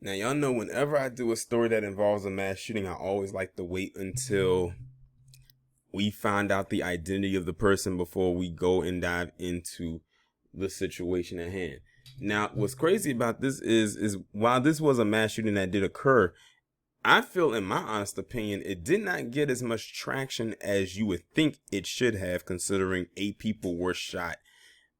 Now, y'all know whenever I do a story that involves a mass shooting, I always like to wait until we find out the identity of the person before we go and dive into the situation at hand. Now, what's crazy about this is while this was a mass shooting that did occur, I feel, in my honest opinion, it did not get as much traction as you would think it should have, considering 8 people were shot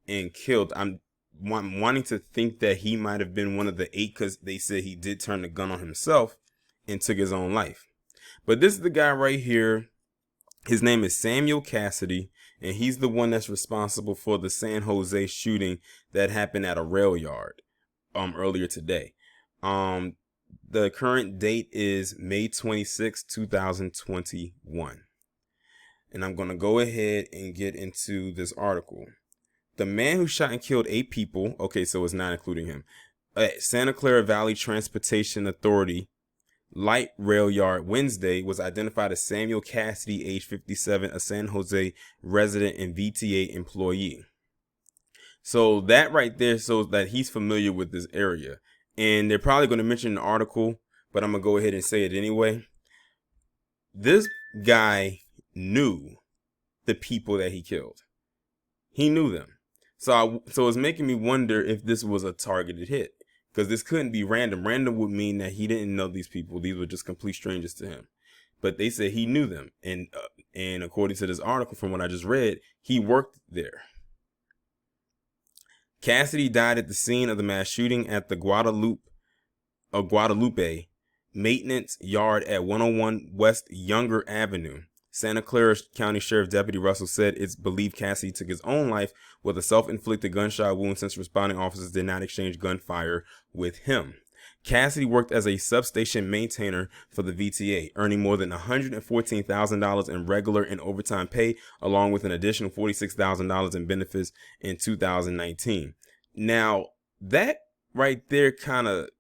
and killed. I'm wanting to think that he might have been one of the 8 because they said he did turn the gun on himself and took his own life. But this is the guy right here. His name is Samuel Cassidy, and he's the one that's responsible for the San Jose shooting that happened at a rail yard earlier today. The current date is May 26, 2021. And I'm going to go ahead and get into this article. The man who shot and killed 8 people, okay, so it's not including him, at Santa Clara Valley Transportation Authority light rail yard Wednesday was identified as Samuel Cassidy, age 57, a San Jose resident and VTA employee. So that right there shows that he's familiar with this area. And they're probably going to mention an article, but I'm going to go ahead and say it anyway. This guy knew the people that he killed. He knew them. So it's making me wonder if this was a targeted hit. Because this couldn't be random. Random would mean that he didn't know these people. These were just complete strangers to him. But they said he knew them. And according to this article from what I just read, he worked there. Cassidy died at the scene of the mass shooting at the Guadalupe maintenance yard at 101 West Younger Avenue. Santa Clara County Sheriff Deputy Russell said it's believed Cassidy took his own life with a self-inflicted gunshot wound since responding officers did not exchange gunfire with him. Cassidy worked as a substation maintainer for the VTA, earning more than $114,000 in regular and overtime pay, along with an additional $46,000 in benefits in 2019. Now, that right there kind of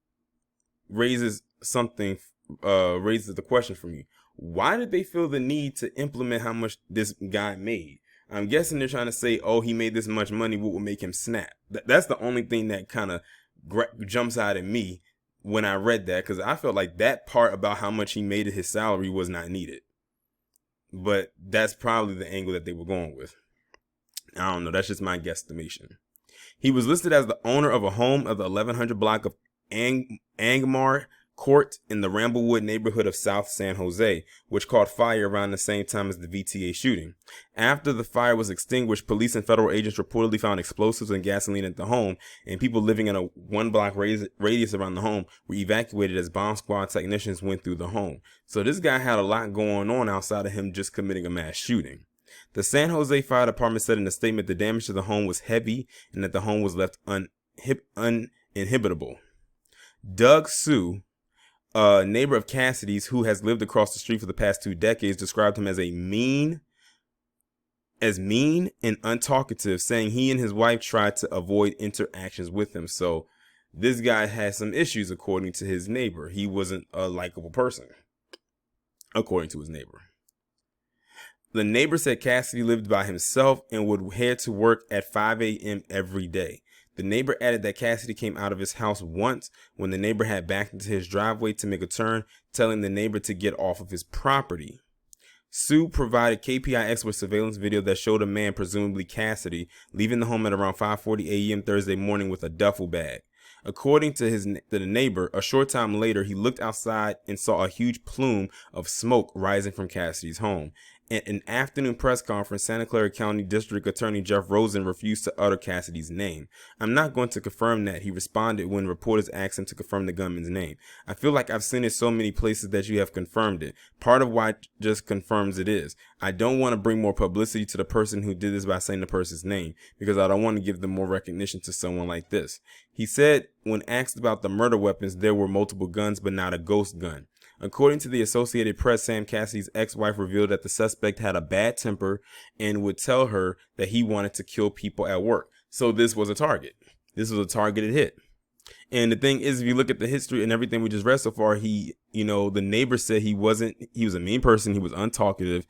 raises the question for me. Why did they feel the need to implement how much this guy made? I'm guessing they're trying to say, oh, he made this much money, what would make him snap? That's the only thing that kind of jumps out at me when I read that, because I felt like that part about how much he made his salary was not needed. But that's probably the angle that they were going with. I don't know. That's just my guesstimation. He was listed as the owner of a home of the 1100 block of Angmar Court in the Ramblewood neighborhood of South San Jose, which caught fire around the same time as the VTA shooting. After the fire was extinguished, police and federal agents reportedly found explosives and gasoline at the home, and people living in a 1-block radius around the home were evacuated as bomb squad technicians went through the home. So this guy had a lot going on outside of him just committing a mass shooting. The San Jose Fire Department said in a statement the damage to the home was heavy and that the home was left uninhabitable. Doug Sue, a neighbor of Cassidy's who has lived across the street for the past 2 decades, described him as mean and untalkative, saying he and his wife tried to avoid interactions with him. So this guy had some issues, according to his neighbor. He wasn't a likable person, according to his neighbor. The neighbor said Cassidy lived by himself and would head to work at 5 a.m. every day. The neighbor added that Cassidy came out of his house once when the neighbor had backed into his driveway to make a turn, telling the neighbor to get off of his property. Sue provided KPIX with surveillance video that showed a man, presumably Cassidy, leaving the home at around 5:40 a.m. Thursday morning with a duffel bag. According to the neighbor, a short time later, he looked outside and saw a huge plume of smoke rising from Cassidy's home. At an afternoon press conference, Santa Clara County District Attorney Jeff Rosen refused to utter Cassidy's name. "I'm not going to confirm that," he responded when reporters asked him to confirm the gunman's name. "I feel like I've seen it so many places that you have confirmed it. Part of why it just confirms it is I don't want to bring more publicity to the person who did this by saying the person's name, because I don't want to give them more recognition to someone like this." He said when asked about the murder weapons, there were multiple guns, but not a ghost gun. According to the Associated Press, Sam Cassidy's ex-wife revealed that the suspect had a bad temper and would tell her that he wanted to kill people at work. So this was a target. This was a targeted hit. And the thing is, if you look at the history and everything we just read so far, the neighbor said he was a mean person. He was untalkative.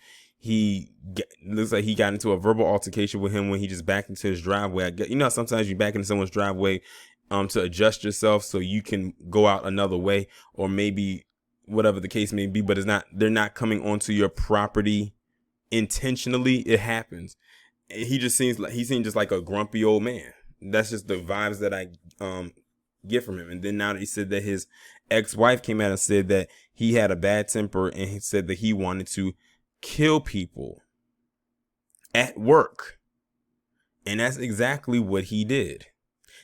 Looks like he got into a verbal altercation with him when he just backed into his driveway. Sometimes you back into someone's driveway to adjust yourself so you can go out another way, or maybe whatever the case may be, but they're not coming onto your property intentionally. It happens. He seems just like a grumpy old man. That's just the vibes that I get from him. And then now that he said that his ex-wife came out and said that he had a bad temper, and he said that he wanted to kill people at work. And that's exactly what he did.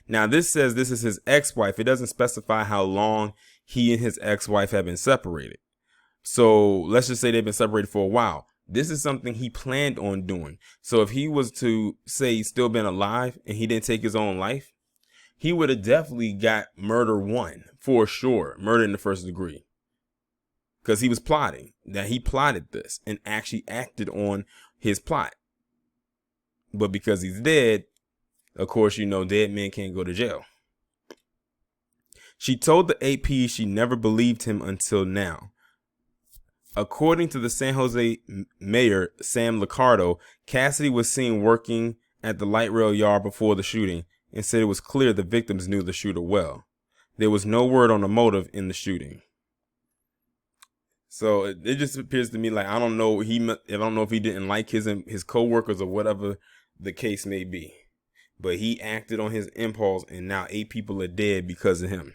Now, this says this is his ex-wife. It doesn't specify how long he and his ex-wife have been separated. So let's just say they've been separated for a while. This is something he planned on doing. So if he was to say he's still been alive and he didn't take his own life, he would have definitely got murder 1 for sure. Murder in the first degree. Because he was plotting. That he plotted this and actually acted on his plot. But because he's dead, of course, you know, dead men can't go to jail. She told the AP she never believed him until now. According to the San Jose mayor, Sam Liccardo, Cassidy was seen working at the light rail yard before the shooting and said it was clear the victims knew the shooter well. There was no word on the motive in the shooting. So it just appears to me like, I don't know if he didn't like his coworkers or whatever the case may be. But he acted on his impulse, and now 8 people are dead because of him.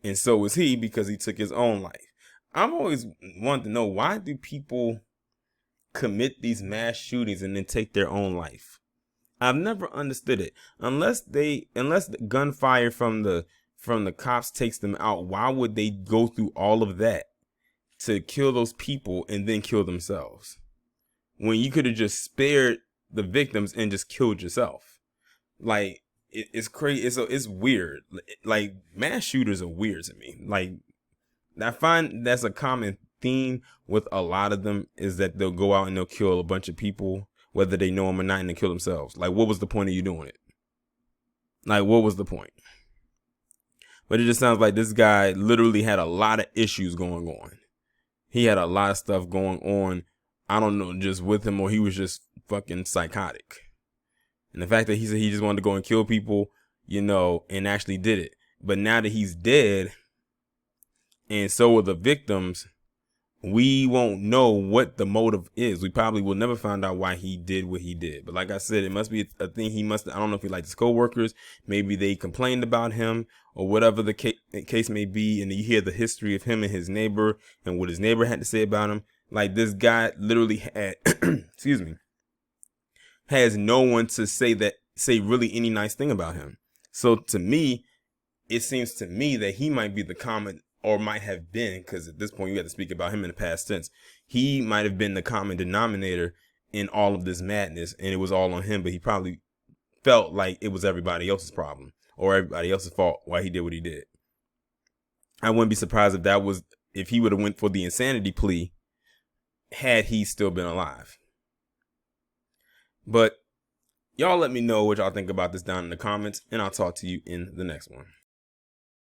And so was he, because he took his own life. I've always wanted to know, why do people commit these mass shootings and then take their own life? I've never understood it. Unless the gunfire from the cops takes them out, why would they go through all of that to kill those people and then kill themselves, when you could have just spared the victims and just killed yourself? Like, it's crazy. It's weird. Like, mass shooters are weird to me. Like, I find that's a common theme with a lot of them, is that they'll go out and they'll kill a bunch of people, whether they know them or not, and they kill themselves. Like, what was the point of you doing it? Like, what was the point? But it just sounds like this guy literally had a lot of issues going on. He had a lot of stuff going on. I don't know, just with him, or he was just fucking psychotic. And the fact that he said he just wanted to go and kill people, you know, and actually did it. But now that he's dead, and so are the victims, we won't know what the motive is. We probably will never find out why he did what he did. But like I said, it must be a thing I don't know if he liked his coworkers. Maybe they complained about him, or whatever the case may be. And you hear the history of him and his neighbor and what his neighbor had to say about him. Like, this guy literally had, excuse me, has no one to say really any nice thing about him. So to me, it seems to me that he might be the common, or might have been, because at this point you have to speak about him in the past tense. He might have been the common denominator in all of this madness, and it was all on him, but he probably felt like it was everybody else's problem or everybody else's fault why he did what he did. I wouldn't be surprised if he would have went for the insanity plea had he still been alive. But y'all let me know what y'all think about this down in the comments, and I'll talk to you in the next one.